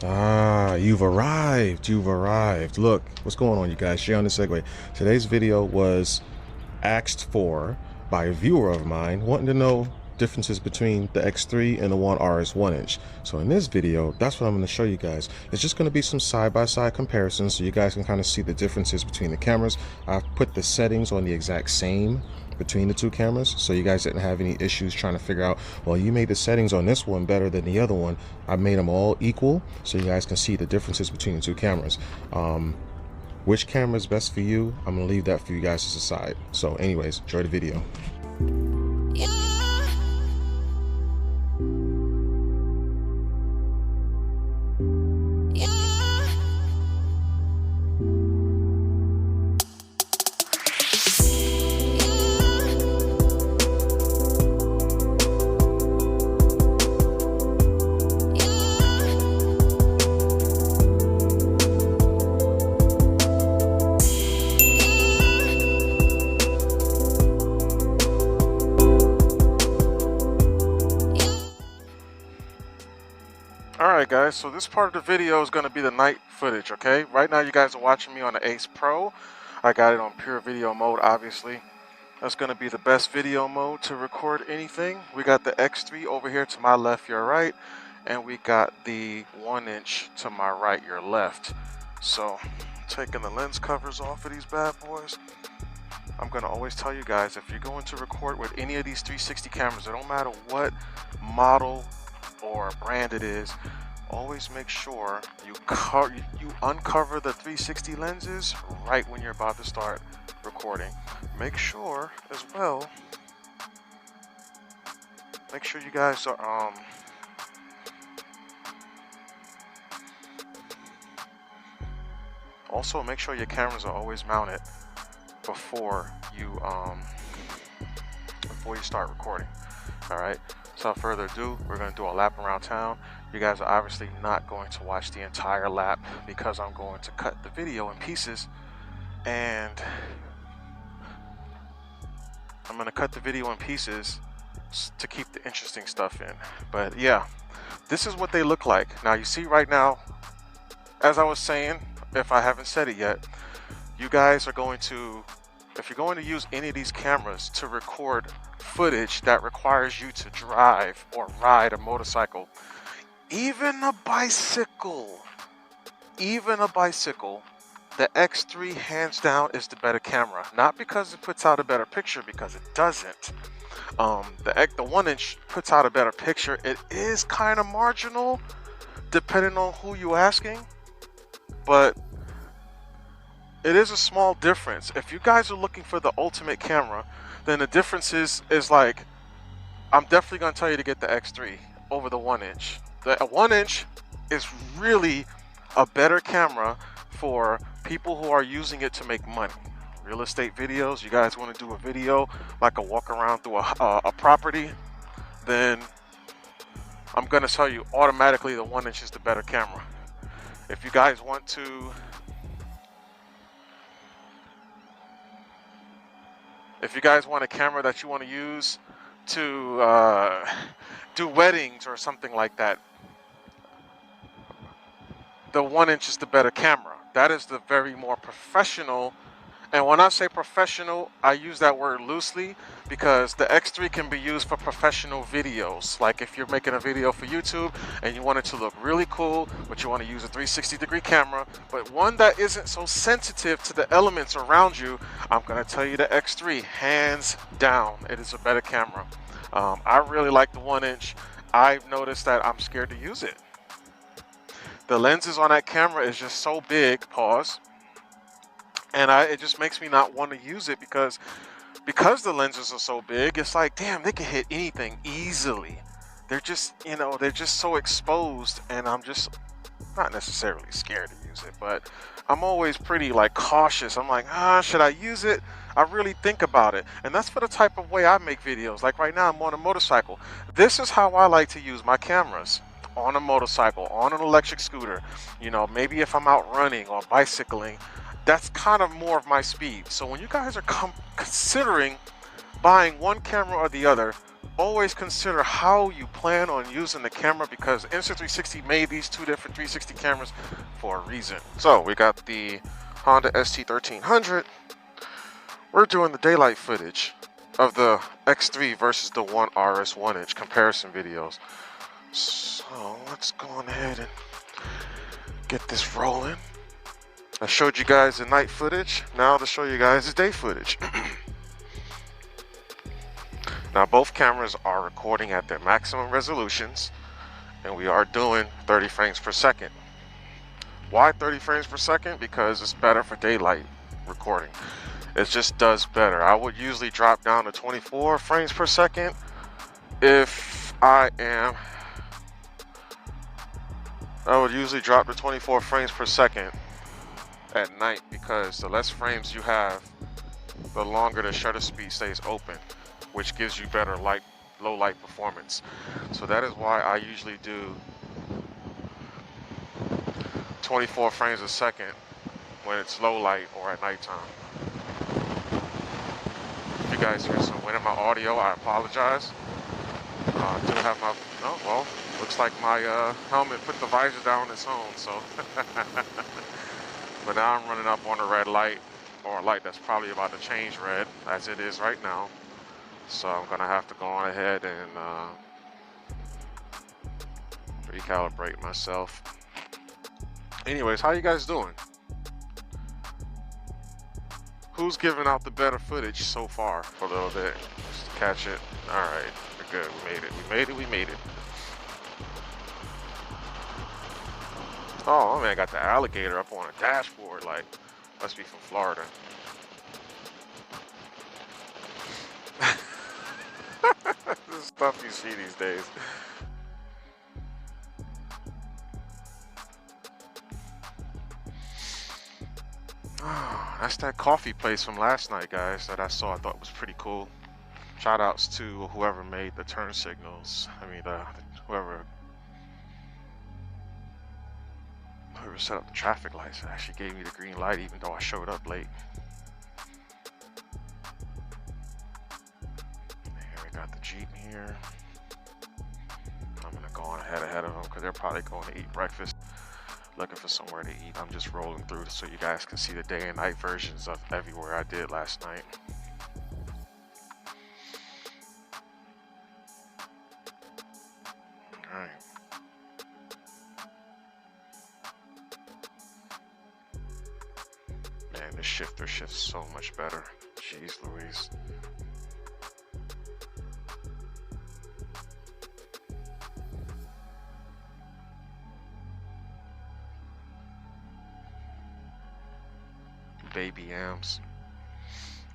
Ah, you've arrived. You've arrived. Look, what's going on, you guys? Share on the segue. Today's video was asked for by a viewer of mine wanting to know differences between the X3 and the One RS 1-inch. So in this video, that's what I'm going to show you guys. It's just going to be some side-by-side comparisons so you guys can kind of see the differences between the cameras. I've put the settings on the exact same between the two cameras, so you guys didn't have any issues trying to figure out, well, you made the settings on this one better than the other one. I made them all equal so you guys can see the differences between the two cameras. Which camera is best for you? I'm gonna leave that for you guys to decide. So anyways, enjoy the video. Alright guys, so this part of the video is going to be the night footage, okay? Right now you guys are watching me on the AcePro. I got it on pure video mode, obviously. That's going to be the best video mode to record anything. We got the X3 over here to my left, your right. And we got the 1-inch to my right, your left. So, taking the lens covers off of these bad boys. I'm going to always tell you guys, if you're going to record with any of these 360 cameras, it don't matter what model or brand it is, always make sure you uncover the 360 lenses right when you're about to start recording. Make sure as well, make sure you guys are also make sure your cameras are always mounted before you start recording. All right, so without further ado, we're going to do a lap around town. You guys are obviously not going to watch the entire lap because I'm going to cut the video in pieces, and I'm going to cut the video in pieces to keep the interesting stuff in. But yeah, this is what they look like. Now you see right now, as I was saying, if I haven't said it yet, you guys are going to, if you're going to use any of these cameras to record footage that requires you to drive or ride a motorcycle, even a bicycle, the X3 hands down is the better camera. Not because it puts out a better picture, because it doesn't. The 1-inch puts out a better picture. It is kind of marginal depending on who you're asking, but it is a small difference. If you guys are looking for the ultimate camera, then the difference is like, I'm definitely going to tell you to get the X3 over the 1-inch. The 1-inch is really a better camera for people who are using it to make money. Real estate videos, you guys want to do a video like a walk around through a property, then I'm going to tell you automatically the 1-inch is the better camera. If you guys want to, if you guys want a camera that you want to use to do weddings or something like that, the 1-inch is the better camera. That is the very more professional. And when I say professional, I use that word loosely because the X3 can be used for professional videos. Like if you're making a video for YouTube and you want it to look really cool, but you want to use a 360-degree camera, but one that isn't so sensitive to the elements around you, I'm going to tell you the X3, hands down, it is a better camera. I really like the 1-inch. I've noticed that I'm scared to use it. The lenses on that camera is just so big, pause, and it just makes me not want to use it because the lenses are so big. It's like, damn, they can hit anything easily. They're just, you know, they're just so exposed, and I'm just not necessarily scared to use it, but I'm always pretty like cautious. I'm like, should I use it? I really think about it, and that's for the type of way I make videos. Like right now I'm on a motorcycle. This is how I like to use my cameras. On a motorcycle, on an electric scooter, you know, maybe if I'm out running or bicycling, that's kind of more of my speed. So when you guys are considering buying one camera or the other, always consider how you plan on using the camera, because Insta360 made these two different 360 cameras for a reason. So we got the Honda ST1300. We're doing the daylight footage of the X3 versus the One RS 1-inch comparison videos. So let's go on ahead and get this rolling. I showed you guys the night footage. Now to show you guys the day footage. Now both cameras are recording at their maximum resolutions, and we are doing 30 frames per second. Why 30 frames per second? Because it's better for daylight recording. It just does better. I would usually drop down to 24 frames per second if I would usually drop to 24 frames per second at night, because the less frames you have, the longer the shutter speed stays open, which gives you better low light performance. So that is why I usually do 24 frames a second when it's low light or at nighttime. If you guys hear some wind in my audio, I apologize. I do have my, oh well, looks like my helmet put the visor down on its own, so. But now I'm running up on a red light, or a light that's probably about to change red, as it is right now. So I'm gonna have to go on ahead and recalibrate myself. Anyways, how you guys doing? Who's giving out the better footage so far for a little bit? Just to catch it. All right, we're good. We made it. We made it. We made it. Oh man, I got the alligator up on a dashboard. Like, must be from Florida. This is stuff you see these days. That's that coffee place from last night, guys, that I saw. I thought was pretty cool. Shout outs to whoever made the turn signals. I mean, whoever set up the traffic lights actually gave me the green light, even though I showed up late. Here we got the Jeep here. I'm gonna go on ahead of them because they're probably going to eat breakfast, looking for somewhere to eat. I'm just rolling through so you guys can see the day and night versions of everywhere I did last night. All right. Man, this shifter shifts so much better. Jeez Louise. Baby yams.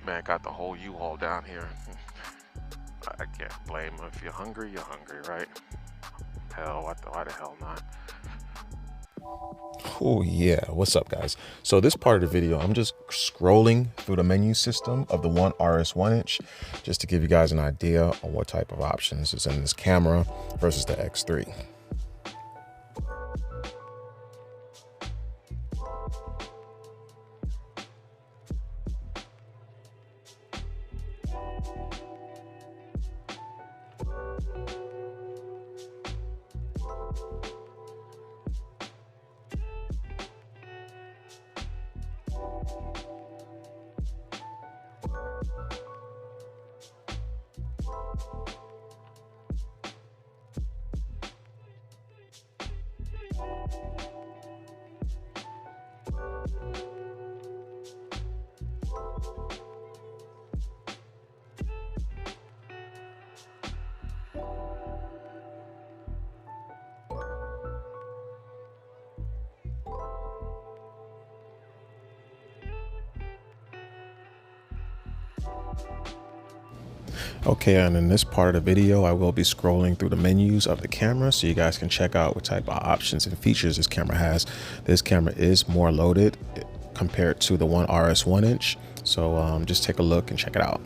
Man, got the whole U-Haul down here. I can't blame them. If you're hungry, right? Hell, why the hell not? Oh yeah, what's up guys? So this part of the video, I'm just scrolling through the menu system of the One RS 1-inch just to give you guys an idea on what type of options is in this camera versus the X3. Okay, and in this part of the video, I will be scrolling through the menus of the camera so you guys can check out what type of options and features this camera has. This camera is more loaded compared to the One RS 1-inch, so just take a look and check it out.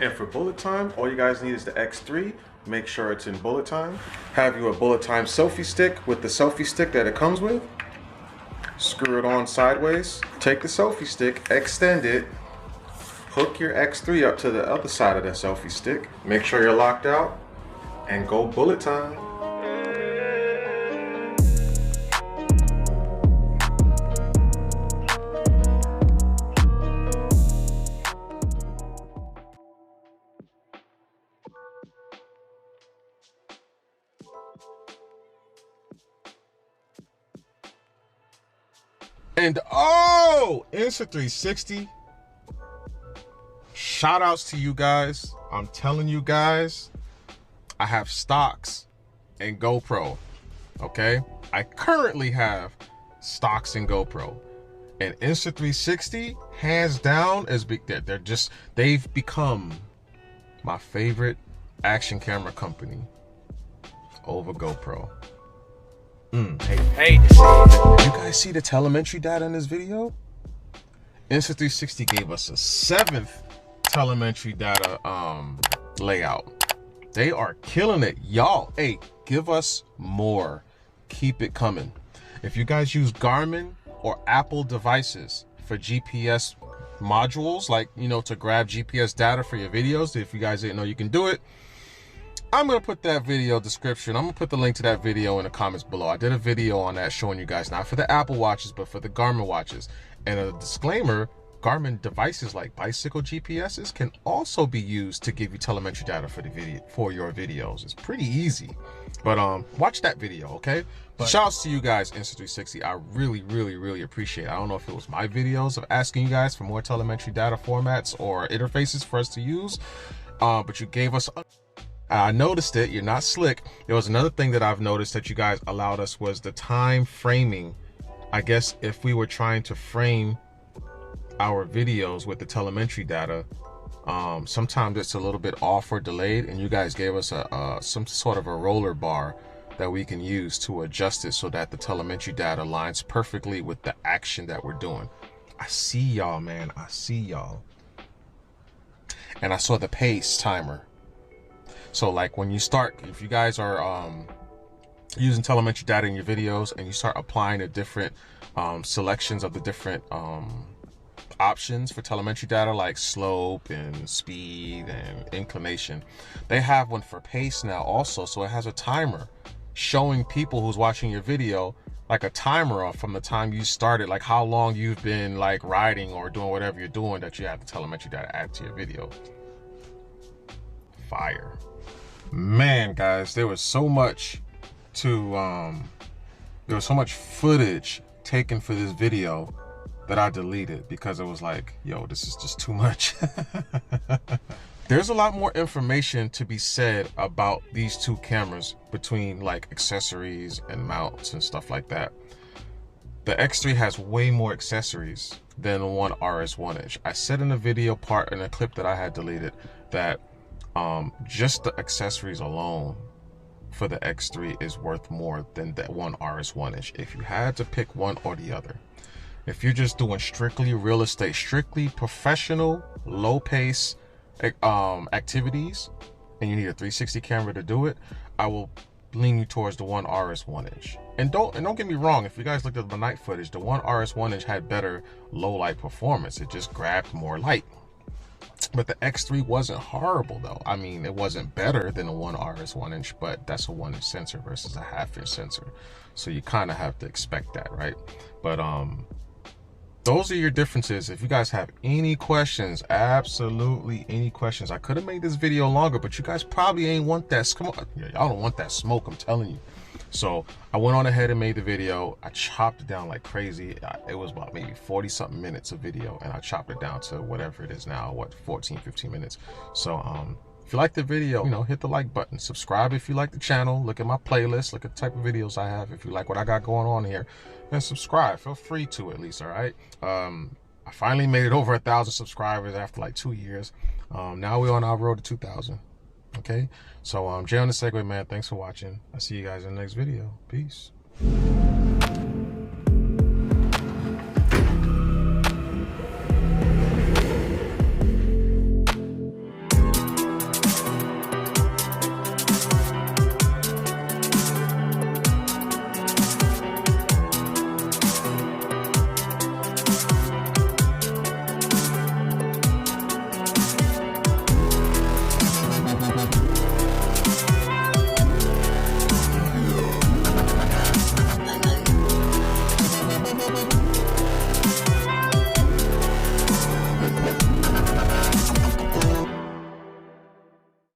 And for bullet time, all you guys need is the X3. Make sure it's in bullet time. Have you a bullet time selfie stick with the selfie stick that it comes with. Screw it on sideways. Take the selfie stick, extend it, hook your X3 up to the other side of the selfie stick. Make sure you're locked out and go bullet time. And oh, Insta360. Shout outs to you guys. I'm telling you guys, I have stocks in GoPro. Okay, I currently have stocks in GoPro, and Insta360 hands down is big. They've become my favorite action camera company over GoPro. Hey, did you guys see the telemetry data in this video? Insta360 gave us a 7th telemetry data layout. They are killing it, y'all. Hey, give us more. Keep it coming. If you guys use Garmin or Apple devices for GPS modules, like, you know, to grab GPS data for your videos, if you guys didn't know you can do it, I'm gonna put that video description. I'm gonna put the link to that video in the comments below. I did a video on that showing you guys, not for the Apple watches, but for the Garmin watches. And a disclaimer, Garmin devices like bicycle GPSs can also be used to give you telemetry data for your videos. It's pretty easy. But watch that video, okay? But shouts to you guys, Insta360. I really appreciate it. I don't know if it was my videos of asking you guys for more telemetry data formats or interfaces for us to use, but you gave us I noticed it. You're not slick. There was another thing that I've noticed that you guys allowed us was the time framing. I guess if we were trying to frame our videos with the telemetry data, sometimes it's a little bit off or delayed, and you guys gave us some sort of a roller bar that we can use to adjust it so that the telemetry data lines perfectly with the action that we're doing. I see y'all, man. I see y'all. And I saw the pace timer. So like when you start, if you guys are using telemetry data in your videos and you start applying the different selections of the different options for telemetry data, like slope and speed and inclination, they have one for pace now also. So it has a timer showing people who's watching your video, like a timer from the time you started, like how long you've been like riding or doing whatever you're doing, that you have the telemetry data add to your video. Fire. Man, guys, there was so much footage taken for this video that I deleted because it was like, yo, this is just too much. There's a lot more information to be said about these two cameras, between like accessories and mounts and stuff like that. The X3 has way more accessories than the One RS1 I said in the video part, in a clip that I had deleted, that just the accessories alone for the X3 is worth more than that One RS1 if you had to pick one or the other. If you're just doing strictly real estate, strictly professional, low pace activities, and you need a 360 camera to do it, I will lean you towards the One RS1 And don't get me wrong, if you guys looked at the night footage, the One RS1 had better low light performance. It just grabbed more light. But the X3 wasn't horrible though. I mean, it wasn't better than a One RS1 but that's a 1 inch sensor versus a 1/2 inch sensor. So you kind of have to expect that, right? But those are your differences. If you guys have any questions, absolutely any questions. I could have made this video longer, but you guys probably ain't want that smoke. Y'all don't want that smoke, I'm telling you. So I went on ahead and made the video. I chopped it down like crazy. It was about maybe 40 something minutes of video, and I chopped it down to whatever it is now, what, 14, 15 minutes. So if you like the video, you know, hit the like button, subscribe if you like the channel, look at my playlist, look at the type of videos I have. If you like what I got going on here, then subscribe. Feel free to, at least. All right. I finally made it over 1,000 subscribers after like 2 years. Now we're on our road to 2,000. Okay, so Jay on the Segway, man. Thanks for watching. I'll see you guys in the next video. Peace.